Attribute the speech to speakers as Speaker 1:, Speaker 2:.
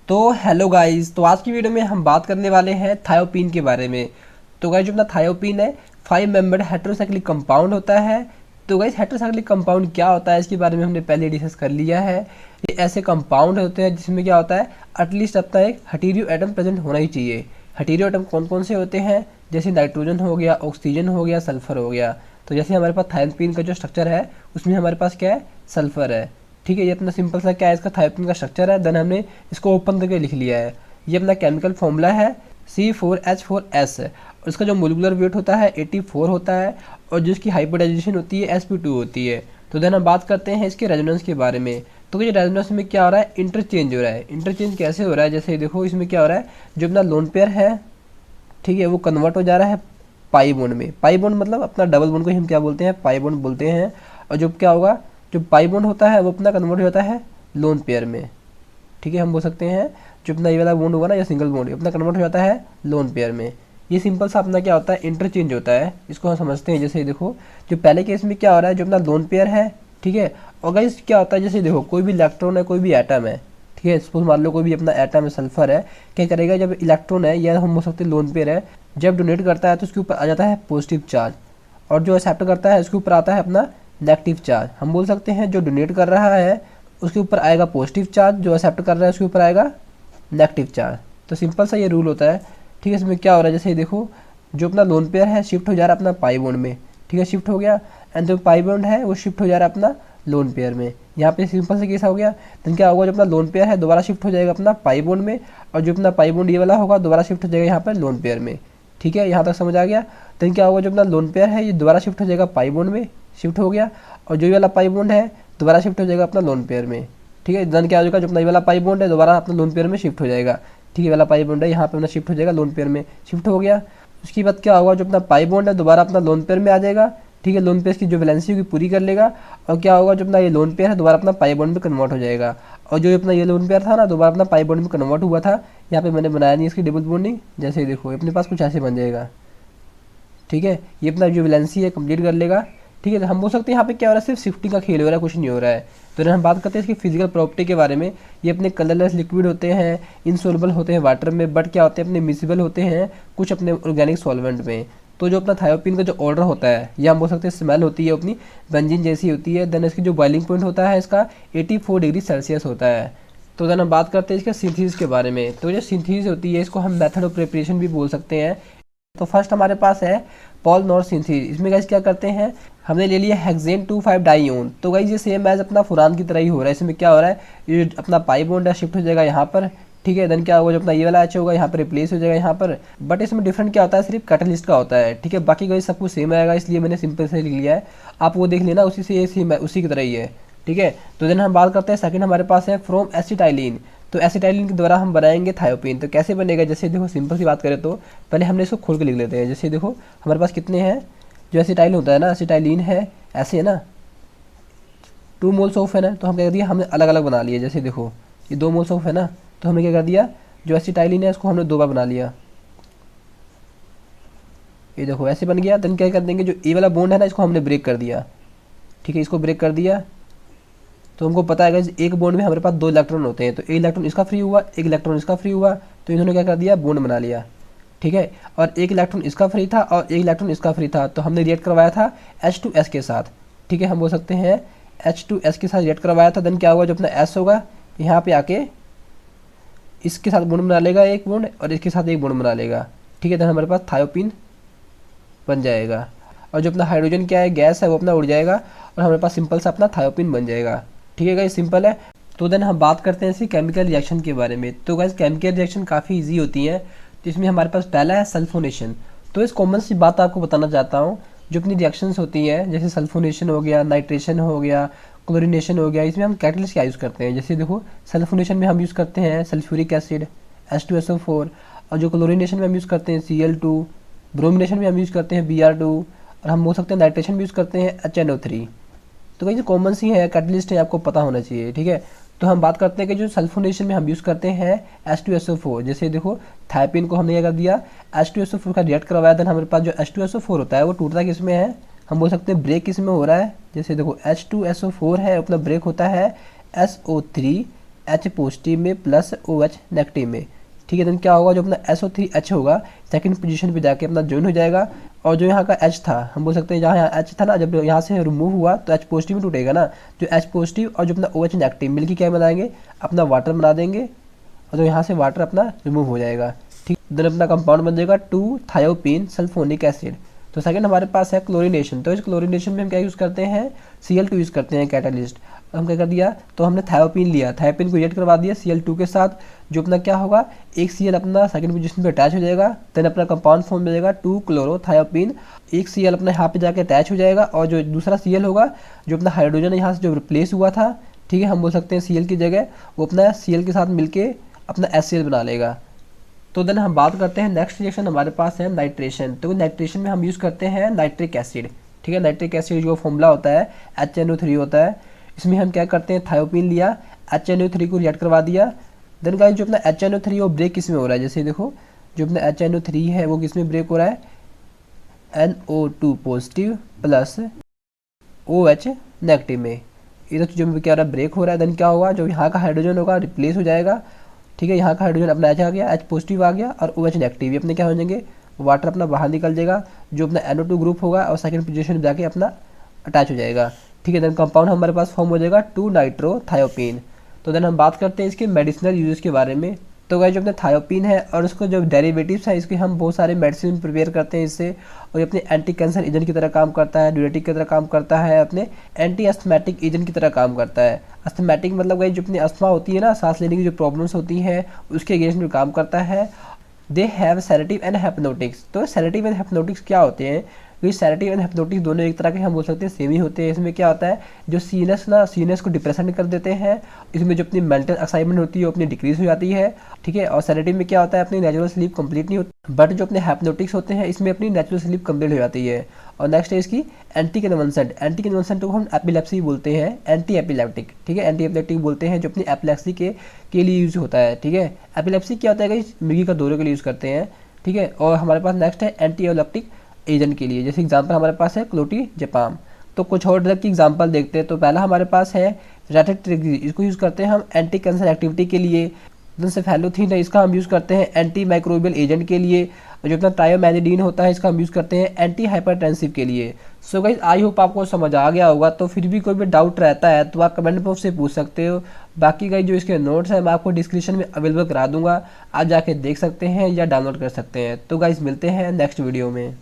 Speaker 1: तो hello guys, तो आज की वीडियो में हम बात करने वाले हैं थायोपीन के बारे में। तो गाइस, जो अपना थायोपीन है 5 मेंबर्ड हेटेरोसाइक्लिक कंपाउंड होता है। तो गाइस, हेटेरोसाइक्लिक कंपाउंड क्या होता है इसके बारे में हमने पहले डिस्कस कर लिया है। ये ऐसे कंपाउंड होते हैं जिसमें क्या होता है, एटलीस्ट अपना एक हेटेरो एटम प्रेजेंट होना ही चाहिए। हेटेरो एटम कौन कौन से होते हैं, जैसे नाइट्रोजन हो गया, ऑक्सीजन हो गया, सल्फर हो गया। तो जैसे हमारे पास थायोपीन का जो स्ट्रक्चर है उसमें हमारे पास क्या है, सल्फर है। ठीक है, ये अपना सिंपल सा क्या है, इसका थायोपीन का स्ट्रक्चर है। देन हमने इसको ओपन करके लिख लिया है। ये अपना केमिकल फॉर्मूला है C4H4S। और इसका जो मोलिकुलर वेट होता है 84 होता है, और जिसकी हाइब्रिडाइजेशन होती है sp2 होती है। तो देन हम बात करते हैं इसके रेजोनेंस के बारे में। तो ये रेजोनेंस में क्या हो रहा है, इंटरचेंज हो रहा है। इंटरचेंज कैसे हो रहा है, जैसे देखो इसमें क्या हो रहा है, जो अपना लोन पेयर है, ठीक है, वो कन्वर्ट हो जा रहा है पाई बॉन्ड में। पाई बॉन्ड मतलब अपना डबल बॉन्ड को हम क्या बोलते हैं, पाई बॉन्ड बोलते हैं। और जो क्या होगा, जो पाई बॉन्ड होता है वो अपना कन्वर्ट हो जाता है लोन पेयर में। ठीक है, हम बोल सकते हैं जो अपना ये वाला बॉन्ड होगा ना, या सिंगल बॉन्ड, अपना कन्वर्ट हो जाता है लोन पेयर में। ये सिंपल सा अपना क्या होता है, इंटरचेंज होता है। इसको हम समझते हैं। जैसे देखो, जो पहले केस में क्या हो रहा है, जो अपना लोन पेयर है, ठीक है, और गाइस क्या होता है, जैसे देखो कोई भी इलेक्ट्रॉन है, कोई भी एटम है, ठीक है, सपोज मान लो कोई भी अपना एटम है, सल्फर है, क्या करेगा, जब इलेक्ट्रॉन है या हम बोल सकते हैं लोन पेयर है, जब डोनेट करता है तो उसके ऊपर आ जाता है पॉजिटिव चार्ज, और जो एक्सेप्ट करता है उसके ऊपर आता है अपना नेगेटिव चार्ज। हम बोल सकते हैं जो डोनेट कर रहा है उसके ऊपर आएगा पॉजिटिव चार्ज, जो एक्सेप्ट कर रहा है उसके ऊपर आएगा नेगेटिव चार्ज। तो सिंपल सा ये रूल होता है। ठीक है, इसमें क्या हो रहा है, जैसे देखो जो अपना लोन पेयर है शिफ्ट हो जा रहा है अपना पाई बॉन्ड में, ठीक है, शिफ्ट हो गया। एंड जो पाई बॉन्ड है वो शिफ्ट हो जा रहा है अपना लोन पेयर में। यहाँ पे सिंपल से केस हो गया। तो क्या होगा, जो अपना लोन पेयर है दोबारा शिफ्ट हो जाएगा अपना पाई बॉन्ड में, और जो अपना पाई बॉन्ड ये वाला होगा दोबारा शिफ्ट हो जाएगा यहाँ पर लोन पेयर में। ठीक है, यहाँ तक समझ आ गया। तो क्या होगा, जो अपना लोन पेयर है ये दोबारा शिफ्ट हो जाएगा पाई बॉन्ड में, शिफ्ट हो गया, और जो ये वाला पाई बॉन्ड है दोबारा शिफ्ट हो जाएगा अपना लोन पेयर में। ठीक है, देन क्या हो जाएगा, जो अपना ये वाला पाई बॉन्ड है दोबारा अपना लोन पेयर में शिफ्ट हो जाएगा। ठीक है, वाला पाई बॉन्ड है यहाँ पे अपना शिफ्ट हो जाएगा लोन पेयर में, शिफ्ट हो गया। उसके बाद क्या होगा, जो अपना पाई बॉन्ड है दोबारा अपना लोन पेयर में आ जाएगा। ठीक है, लोन पेयर की जो वैलेंसी होगी पूरी कर लेगा, और क्या होगा, जो अपना ये लोन पेयर है दोबारा अपना पाई बॉन्ड में कन्वर्ट हो जाएगा। और जो अपना ये लोन पेयर था ना, दोबारा अपना पाई बॉन्ड में कन्वर्ट हुआ था। यहाँ पे मैंने बनाया नहीं इसकी डबल बॉन्डिंग। जैसे ही देखो अपने पास कुछ ऐसे बन जाएगा। ठीक है, ये अपना जो वैलेंसी है कंप्लीट कर लेगा। ठीक है, तो हम बोल सकते हैं यहाँ पे क्या हो रहा है, सिर्फ शिफ्टिंग का खेल हो रहा है, कुछ नहीं हो रहा है। तो हम बात करते हैं इसकी फिजिकल प्रॉपर्टी के बारे में। ये अपने कलरलेस लिक्विड होते हैं, इनसोल्युबल होते हैं वाटर में, बट क्या होते हैं, अपने मिसिबल होते हैं कुछ अपने ऑर्गेनिक सॉल्वेंट में। तो जो अपना थायोपीन का जो ऑर्डर होता है, ये हम बोल सकते हैं स्मेल होती है अपनी बेंजीन जैसी होती है। देन इसकी जो बॉइलिंग पॉइंट होता है इसका 84 डिग्री सेल्सियस होता है। तो देन हम बात करते हैं इसके सिंथेसिस के बारे में। तो जो सिंथेसिस होती है इसको हम मेथड ऑफ प्रिपरेशन भी बोल सकते हैं। तो फर्स्ट हमारे पास है पॉल नॉर सिंथेसिस। इसमें गाइस क्या करते हैं, हमने ले लिया हेक्सेन 2,5 डाइओन। तो गाइस ये सेम एज अपना फुरान की तरह ही हो रहा है। इसमें क्या हो रहा है, ये अपना पाई बॉन्ड है शिफ्ट हो जाएगा यहाँ पर। ठीक है, देन क्या होगा, जो अपना ये वाला एच होगा यहाँ पर रिप्लेस हो जाएगा यहाँ पर। बट इसमें डिफरेंट क्या होता है, सिर्फ कैटलिस्ट का होता है। ठीक है, बाकी गाइस सब कुछ सेम आएगा, इसलिए मैंने सिंपल से लिख लिया है। आप वो देख लेना, उसी से ये सेम है, उसी की तरह ही है। ठीक है, तो देन हम बात करते हैं सेकंड हमारे पास है फ्रॉम एसिटाइलिन। तो एसिटाइलिन के द्वारा हम बनाएंगे थायोपीन। तो कैसे बनेगा, जैसे देखो सिंपल सी बात करें तो पहले हमने इसको खोल के लिख लेते हैं। जैसे देखो हमारे पास कितने हैं, जो एसिटाइलिन होता है ना, एसिटाइलिन है ऐसे है ना, 2 मोल्स ऑफ है ना, तो हम क्या कर दिया, हमने अलग अलग बना लिया। जैसे देखो ये 2 मोल्स ऑफ है ना, तो हमने क्या कर दिया, जो एसिटाइलिन है इसको हमने 2 बार बना लिया। ये देखो ऐसे बन गया। देन क्या कर देंगे, जो ए वाला बॉन्ड है ना इसको हमने ब्रेक कर दिया। ठीक है, इसको ब्रेक कर दिया। तो हमको पता है कि एक बॉन्ड में हमारे पास 2 इलेक्ट्रॉन होते हैं, तो एक इलेक्ट्रॉन इसका फ्री हुआ, एक इलेक्ट्रॉन इसका फ्री हुआ, तो इन्होंने क्या कर दिया, बॉन्ड बना लिया। ठीक है, और एक इलेक्ट्रॉन इसका फ्री था और एक इलेक्ट्रॉन इसका फ्री था, तो हमने रिएक्ट करवाया था H2S के साथ। ठीक है, हम बोल सकते हैं H2S के साथ रिएक्ट करवाया था। देन क्या होगा, जो अपना S होगा यहाँ पे आके इसके साथ बॉन्ड बना लेगा एक बॉन्ड, और इसके साथ एक बॉन्ड बना लेगा। ठीक है, देन हमारे पास थायोपीन बन जाएगा। और जो अपना हाइड्रोजन क्या है, गैस है, वो अपना उड़ जाएगा, और हमारे पास सिंपल सा अपना थायोपीन बन जाएगा। ठीक है गाइस, सिंपल है। तो देन हम बात करते हैं इसी केमिकल रिएक्शन के बारे में। तो गाइस केमिकल रिएक्शन काफ़ी इजी होती है। तो इसमें हमारे पास पहला है सल्फोनेशन। तो इस कॉमन सी बात आपको बताना चाहता हूँ, जो अपनी रिएक्शंस होती हैं जैसे सल्फोनेशन हो गया, नाइट्रेशन हो गया, क्लोरीनेशन हो गया, इसमें हम कैटलिस्ट क्या यूज़ करते हैं। जैसे देखो सल्फोनेशन में हम यूज़ करते हैं सल्फ्यूरिक एसिड H2SO4, और जो क्लोरीनेशन में हम यूज़ करते हैं Cl2, ब्रोमिनेशन में हम यूज़ करते हैं Br2, और हम बोल सकते हैं नाइट्रेशन भी यूज़ करते हैं HNO3। तो कहीं जो कॉमन सी है, कैटलिस्ट है, आपको पता होना चाहिए। ठीक है, तो हम बात करते हैं कि जो सल्फोनेशन में हम यूज़ करते हैं H2SO4। जैसे देखो थायोपीन को हमने क्या कर दिया, H2SO4 का रिएक्ट करवाया, देन हमारे पास जो H2SO4 होता है वो टूटता किस में है, हम बोल सकते हैं ब्रेक किस में हो रहा है। जैसे देखो H2SO4 है, अपना ब्रेक होता है SO3 H पॉजिटिव में प्लस OH नेगेटिव में। ठीक है, देन क्या होगा, जो अपना SO3H होगा सेकंड पोजीशन पे जाके अपना ज्वाइन हो जाएगा। और जो यहाँ का H था, हम बोल सकते हैं जहाँ यहाँ H था ना, जब यहाँ से रिमूव हुआ तो H पॉजिटिव में टूटेगा ना, जो H पॉजिटिव और जो अपना OH नेगेटिव मिलकर क्या बनाएंगे, अपना वाटर बना देंगे। और तो यहाँ से वाटर अपना रिमूव हो जाएगा। ठीक, देन अपना कंपाउंड बन जाएगा 2-थायोपीन सल्फोनिक एसिड। तो सेकंड हमारे पास है क्लोरीनेशन। तो इस क्लोरीनेशन में हम क्या यूज़ करते हैं, Cl2 यूज़ करते हैं कैटालिस्ट। हम क्या कर दिया, तो हमने थायोपीन लिया, थायोपीन को रिएक्ट करवा दिया Cl2 के साथ। जो अपना क्या होगा, एक Cl अपना सेकंड पोजीशन पे अटैच हो जाएगा, देन अपना कंपाउंड फॉर्म मिलेगा 2-क्लोरोथायोपीन। एक Cl अपना यहाँ पे जाके अटैच हो जाएगा, और जो दूसरा Cl होगा, जो अपना हाइड्रोजन यहाँ से जो रिप्लेस हुआ था, ठीक है, हम बोल सकते हैं Cl की जगह, वो अपना Cl के साथ मिलके अपना HCl बना लेगा। तो देन हम बात करते हैं नेक्स्ट रिएक्शन हमारे पास है नाइट्रेशन। तो नाइट्रेशन में हम यूज़ करते हैं नाइट्रिक एसिड। ठीक है, नाइट्रिक एसिड जो फॉर्मूला होता है HNO3 होता है। इसमें हम क्या करते हैं, थायोपीन लिया, HNO3 को रिएक्ट करवा दिया। देन गाइस जो अपना HNO3 वो ब्रेक किस में हो रहा है, जैसे देखो जो अपना HNO3 है वो किस में ब्रेक हो रहा है, NO2 positive plus OH negative में। इधर चीज़ों में क्या हो रहा है, ब्रेक हो रहा है। देन क्या होगा, जो यहाँ का हाइड्रोजन होगा रिप्लेस हो जाएगा। ठीक है, यहाँ का हाइड्रोजन अपना H आ गया, H पॉजिटिव आ गया, और OH नेगेटिव, ये अपने क्या हो जाएंगे, वाटर अपना बाहर निकल जाएगा, जो अपना NO2 ग्रुप होगा और सेकंड पोजीशन में जाके अपना अटैच हो जाएगा। ठीक है, देन कंपाउंड हमारे पास फॉर्म हो जाएगा 2-नाइट्रोथायोपीन। तो देन हम बात करते हैं इसके मेडिसिनल यूजेस के बारे में। तो गाइस जो अपने थायोपीन है और उसको जो डेरिवेटिव्स हैं, इसके हम बहुत सारे मेडिसिन प्रिपेयर करते हैं इससे, और ये अपने एंटी कैंसर एजेंट की तरह काम करता है, ड्यूरेटिक की तरह काम करता है, अपने एंटी अस्थमैटिक एजेंट की तरह काम करता है। अस्थमैटिक मतलब गाइस जो अपनी अस्थमा होती है ना, सांस लेने की जो प्रॉब्लम्स होती हैं, उसके अगेंस्ट में काम करता है। They have sedative and hypnotics. तो सेडेटिव एंड हिप्नोटिक्स क्या होते हैं, क्योंकि सेडेटिव एंड हिप्नोटिक्स दोनों एक तरह के हम बोल सकते हैं सेम ही होते हैं। इसमें क्या होता है, जो सीनेस को डिप्रेशन कर देते हैं, इसमें जो अपनी मेंटल एक्साइटमेंट होती है वो अपनी डिक्रीज हो जाती है। ठीक है, और सेडेटिव में क्या होता है, अपनी नेचुरल स्लीप कंप्लीट नहीं होती, बट जो अपने हिप्नोटिक्स होते हैं इसमें अपनी नेचुरल स्लीप कंप्लीट हो जाती है। और नेक्स्ट है इसकी एंटी कन्वल्सेंट। एंटी कन्वल्सेंट को हम एपिलेप्सी बोलते हैं, एंटी एपिलेप्टिक। ठीक है, एंटी एपिलेप्टिक बोलते हैं, जो अपनी एपिलेप्सी के लिए यूज होता है। ठीक है, एपिलेप्सी क्या होता है कि मिर्गी का दौरे के लिए यूज़ करते हैं। ठीक है, और हमारे पास नेक्स्ट है एंटी एपिलेप्टिक एजेंट के लिए, जैसे एग्जांपल हमारे पास है क्लोटिजेपाम। तो कुछ और ड्रग की एग्जांपल देखते हैं। तो पहला हमारे पास है रेटिट्रिग्जिन, इसको यूज़ करते हैं हम एंटी कैंसर एक्टिविटी के लिए। सेफेलोथीन है, इसका हम यूज़ करते हैं एंटी माइक्रोबियल एजेंट के लिए। और जो अपना ट्रायोमेनिडीन होता है, इसका हम यूज़ करते हैं एंटी हाइपरटेंसिव के लिए। सो गाइस आई होप आपको समझ आ गया होगा। तो फिर भी कोई भी डाउट रहता है तो आप कमेंट बॉक्स से पूछ सकते हो। बाकी गाइस जो इसके नोट्स हैं मैं आपको डिस्क्रिप्शन में अवेलेबल करा दूंगा, आप जाके देख सकते हैं या डाउनलोड कर सकते हैं। तो गाइस मिलते हैं नेक्स्ट वीडियो में।